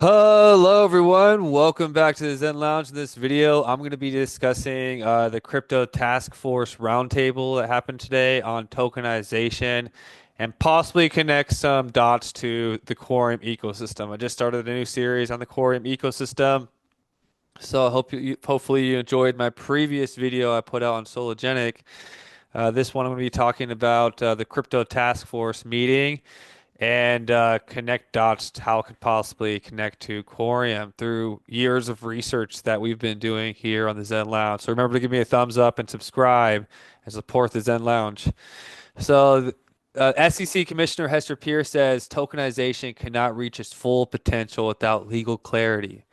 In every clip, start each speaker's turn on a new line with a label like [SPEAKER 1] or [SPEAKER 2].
[SPEAKER 1] Hello everyone, welcome back to the Zen Lounge. In this video, I'm going to be discussing the crypto task force roundtable that happened today on tokenization and possibly connect some dots to the Quorum ecosystem. I just started a new series on the Quorum ecosystem, so I hope hopefully you enjoyed my previous video I put out on Sologenic. This one I'm going to be talking about the crypto task force meeting and connect dots to how it could possibly connect to Quorum through years of research that we've been doing here on the Zen Lounge. So remember to give me a thumbs up and subscribe and support the Zen Lounge. So SEC Commissioner Hester Peirce says tokenization cannot reach its full potential without legal clarity.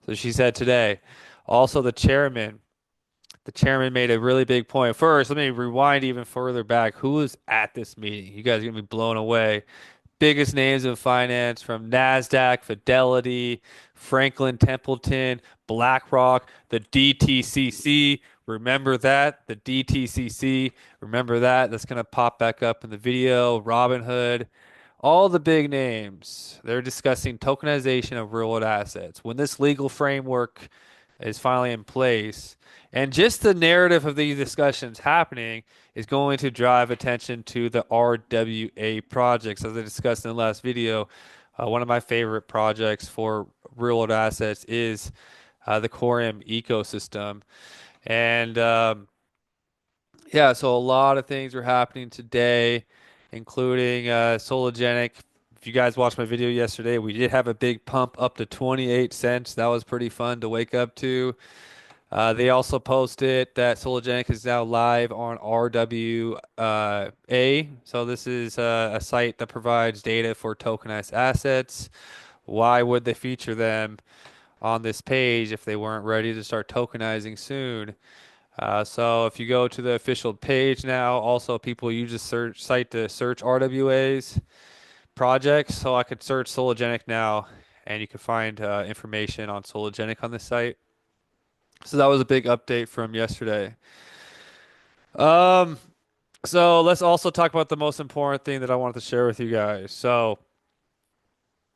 [SPEAKER 1] So she said today. Also, the chairman made a really big point. First, let me rewind even further back. Who was at this meeting? You guys are gonna be blown away. Biggest names in finance from NASDAQ, Fidelity, Franklin Templeton, BlackRock, the DTCC. Remember that? The DTCC. Remember that? That's going to pop back up in the video. Robinhood. All the big names. They're discussing tokenization of real world assets. When this legal framework is finally in place, and just the narrative of these discussions happening is going to drive attention to the RWA projects. As I discussed in the last video, one of my favorite projects for real world assets is the Coreum ecosystem. And yeah, so a lot of things are happening today, including Sologenic. If you guys watched my video yesterday, we did have a big pump up to 28 cents. That was pretty fun to wake up to. They also posted that Sologenic is now live on RWA. So this is a site that provides data for tokenized assets. Why would they feature them on this page if they weren't ready to start tokenizing soon? So if you go to the official page now, also people use this search site to search RWA's projects. So I could search Sologenic now, and you can find information on Sologenic on this site. So that was a big update from yesterday. Um, so let's also talk about the most important thing that I wanted to share with you guys. So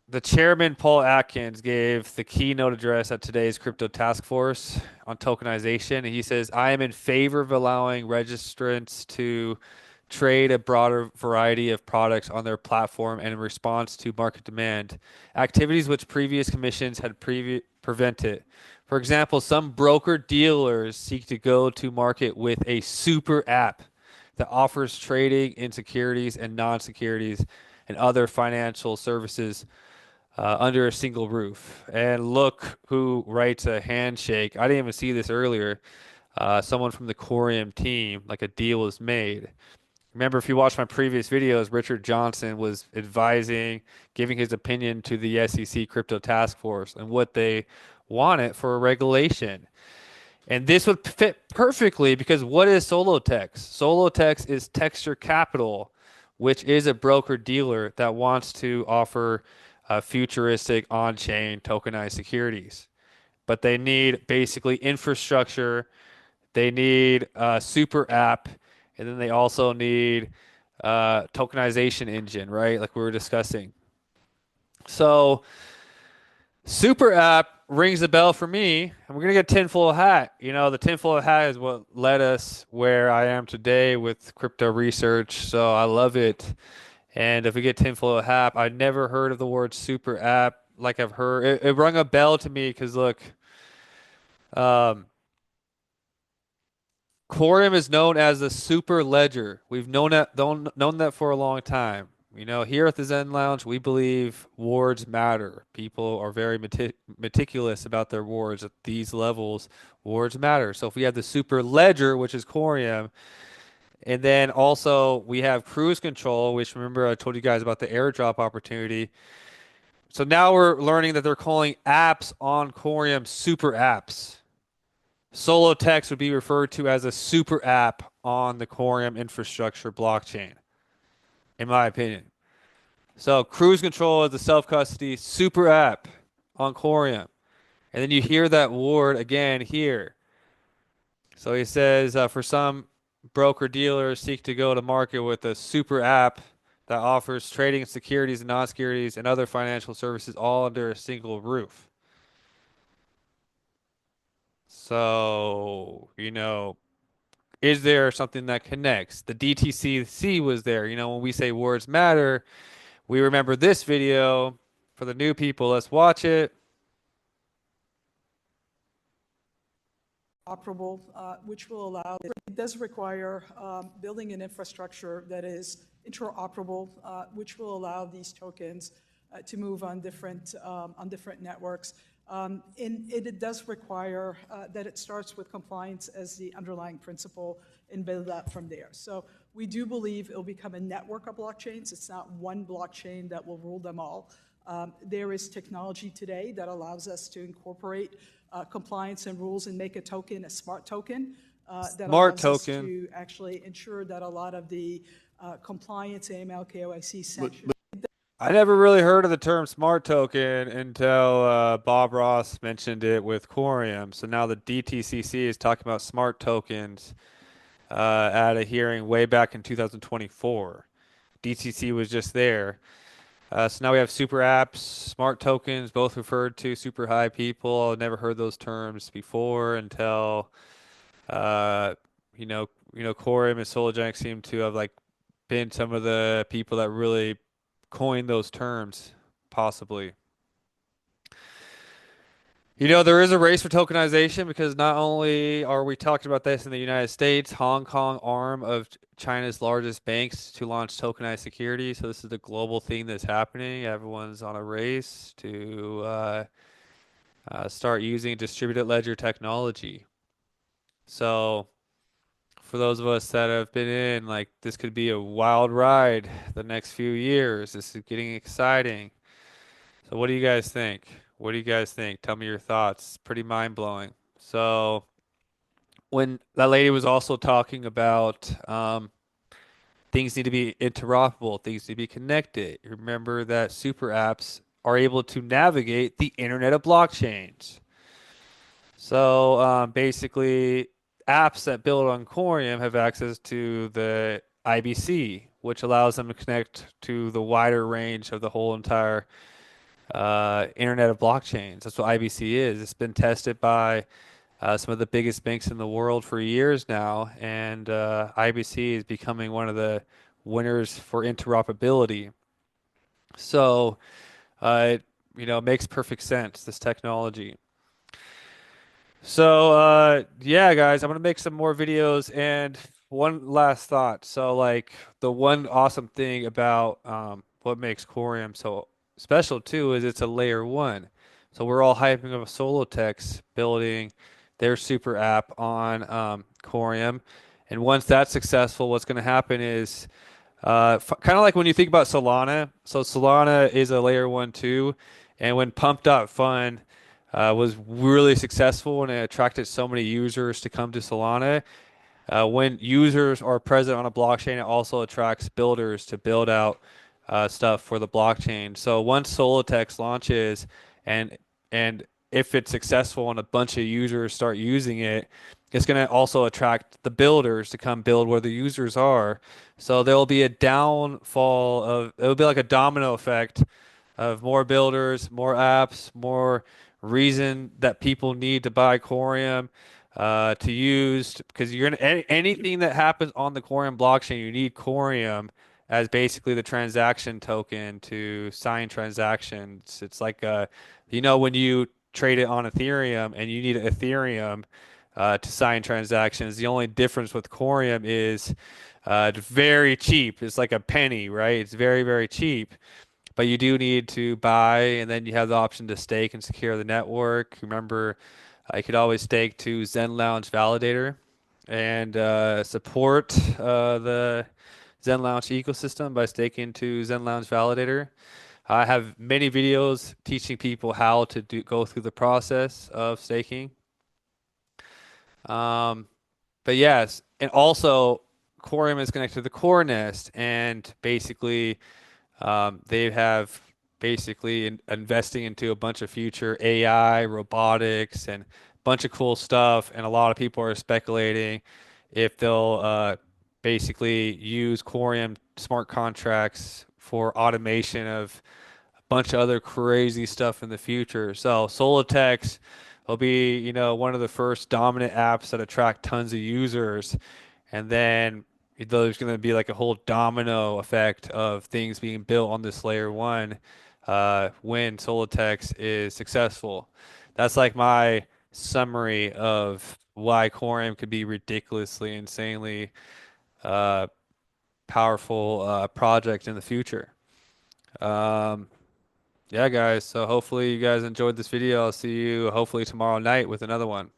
[SPEAKER 1] the chairman, Paul Atkins, gave the keynote address at today's crypto task force on tokenization. And he says, I am in favor of allowing registrants to trade a broader variety of products on their platform and in response to market demand, activities which previous commissions had prevented. For example, some broker dealers seek to go to market with a super app that offers trading in securities and non-securities and other financial services under a single roof. And look who writes a handshake. I didn't even see this earlier. Someone from the Coreum team, like a deal was made. Remember, if you watched my previous videos, Richard Johnson was advising, giving his opinion to the SEC Crypto Task Force and what they wanted for a regulation. And this would fit perfectly because what is Solotex? Solotex is Texture Capital, which is a broker dealer that wants to offer futuristic on-chain tokenized securities. But they need basically infrastructure, they need a super app, and then they also need tokenization engine, right? Like we were discussing. So super app rings a bell for me, and we're gonna get tinfoil hat. You know, the tinfoil hat is what led us where I am today with crypto research. So I love it. And if we get tinfoil hat, I'd never heard of the word super app. Like I've heard, it rung a bell to me because look, um, Quorum is known as the super ledger. We've known that for a long time. You know, here at the Zen Lounge, we believe words matter. People are very meticulous about their words at these levels. Words matter. So if we have the super ledger, which is Quorum, and then also we have cruise control, which remember I told you guys about the airdrop opportunity. So now we're learning that they're calling apps on Quorum super apps. Solo Text would be referred to as a super app on the Quorum infrastructure blockchain, in my opinion. So cruise control is the self-custody super app on Quorum. And then you hear that word again here. So he says, for some broker dealers seek to go to market with a super app that offers trading, securities and non-securities, and other financial services all under a single roof. So, is there something that connects? The DTCC was there. When we say words matter, we remember this video. For the new people, let's watch it.
[SPEAKER 2] Operable, which will allow, it does require building an infrastructure that is interoperable, which will allow these tokens to move on different networks. And it does require that it starts with compliance as the underlying principle and build up from there. So we do believe it will become a network of blockchains. It's not one blockchain that will rule them all. There is technology today that allows us to incorporate compliance and rules and make a token a smart token that allows us to actually ensure that a lot of the compliance, AML, KYC sanctions.
[SPEAKER 1] I never really heard of the term smart token until Bob Ross mentioned it with Coreum. So now the DTCC is talking about smart tokens at a hearing way back in 2024. DTC was just there. So now we have super apps, smart tokens, both referred to super high people. I've never heard those terms before until uh, Coreum and Sologenic seem to have like been some of the people that really coined those terms, possibly. There is a race for tokenization because not only are we talking about this in the United States, Hong Kong arm of China's largest banks to launch tokenized securities. So this is the global thing that's happening. Everyone's on a race to start using distributed ledger technology. So for those of us that have been in, like this could be a wild ride the next few years. This is getting exciting. So what do you guys think? What do you guys think? Tell me your thoughts. It's pretty mind-blowing. So when that lady was also talking about things need to be interoperable, things need to be connected. Remember that super apps are able to navigate the internet of blockchains. So basically, apps that build on Corium have access to the IBC, which allows them to connect to the wider range of the whole entire Internet of Blockchains. That's what IBC is. It's been tested by some of the biggest banks in the world for years now, and IBC is becoming one of the winners for interoperability. So, it makes perfect sense, this technology. So, yeah, guys, I'm gonna make some more videos. And one last thought. So, like, the one awesome thing about what makes Corium so special too is it's a layer one. So we're all hyping up Solotex building their super app on Corium, and once that's successful, what's gonna happen is kind of like when you think about Solana. So Solana is a layer one too, and when Pump.Fun was really successful and it attracted so many users to come to Solana. When users are present on a blockchain, it also attracts builders to build out stuff for the blockchain. So once Solotex launches, and and if it's successful and a bunch of users start using it, it's going to also attract the builders to come build where the users are. So there'll be a downfall of, it'll be like a domino effect of more builders, more apps, more reason that people need to buy Corium to use, because you're gonna anything that happens on the Corium blockchain, you need Corium as basically the transaction token to sign transactions. It's like when you trade it on Ethereum and you need Ethereum to sign transactions. The only difference with Corium is it's very cheap. It's like a penny, right? It's very, very cheap. But you do need to buy, and then you have the option to stake and secure the network. Remember, you could always stake to Zen Lounge Validator and support the Zen Lounge ecosystem by staking to Zen Lounge Validator. I have many videos teaching people how to go through the process of staking. Um, but yes, and also Corium is connected to the Core Nest, and basically they have basically investing into a bunch of future AI, robotics, and a bunch of cool stuff. And a lot of people are speculating if they'll basically use Coreum smart contracts for automation of bunch of other crazy stuff in the future. So Solitex will be, one of the first dominant apps that attract tons of users. And then there's going to be like a whole domino effect of things being built on this layer one when Solitex is successful. That's like my summary of why Corium could be ridiculously, insanely uh, powerful project in the future. Um, yeah, guys. So hopefully you guys enjoyed this video. I'll see you hopefully tomorrow night with another one.